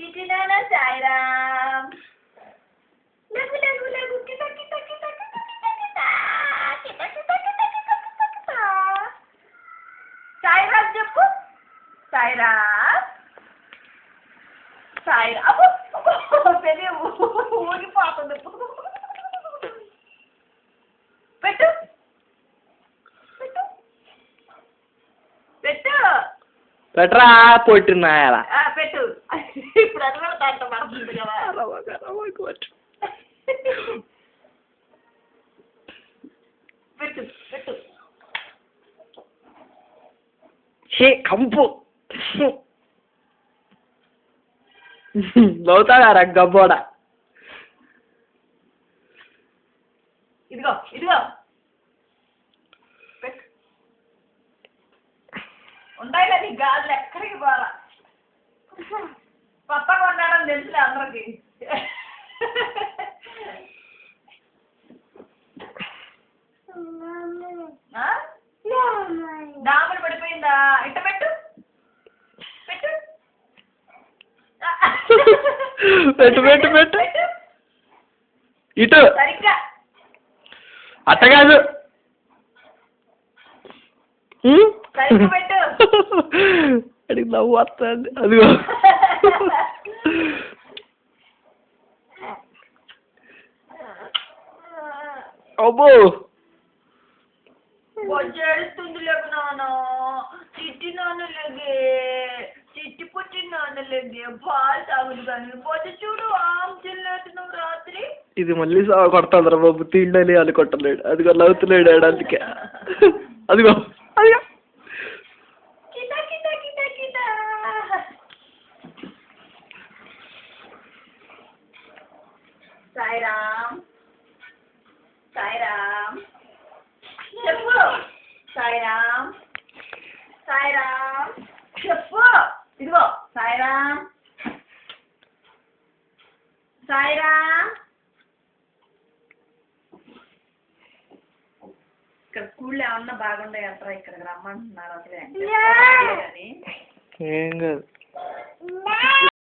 చిటినానా సాయిరామ్. లగు లగు లగు కిట కిట కిట కిట కిట కిట కిట కిట కిట కిట. సాయిరామ్ చెప్పు. సాయిరామ్. సాయిరామ్. పెళ్ళి ఊగిపోతుంది. పెట్టు పెట్టు పెట్టు. పెట్టరా పొట్టినాయాలా. పెట్టు. ఇప్పుడు అది కూడా దాంట్లో పడుతుంది కదా. పెట్టు పెట్టు. కంపు నవ్వుతాడారా గబ్బోడా. ఇదిగో ఇదిగో పెట్టు. ఉంటాయి కదా ఈ గాజులు ఎక్కడికి పోవాలా. కొత్తగా ఉన్నాడని తెలుసులే అందరికి. డాములు పడిపోయిందా. ఇట్ట పెట్టు పెట్టు పెట్టు పెట్టు పెట్టు. ఇటు సరిగ్గా అట్ట కాదు. సరిగ్గా పెట్టు. అడిగి నవ్వు వస్తుంది. అదిగో అబ్బో బొజ్జేడుస్తుంది లేకు నాన్న. చిట్టి నాన్న లేగే. చిట్టి పుట్టి నాన్న లేగే. పాలు తాగుడు కానీ బొజ్జ చూడు ఆమ్ చెల్లేస్తున్నావు రాత్రి. ఇది మళ్ళీ కొడతాడు రా బాబు. తిండని అని కొట్టలేడు. అదిగో నవ్వుతున్నాడు ఆడు అందుకే. అదిగో అదిగో కిట కిట కిట కిట. సాయిరామ్. సాయిరామ్ చెప్పు. సాయిరామ్. సాయిరామ్ చెప్పు. ఇదిగో సాయిరామ్. సాయిరామ్. ఇక్కడ స్కూల్లో ఏమన్నా బాగుండే అంటారా. ఇక్కడికి రమ్మంటున్నారు అసలే. ఏం కాదు.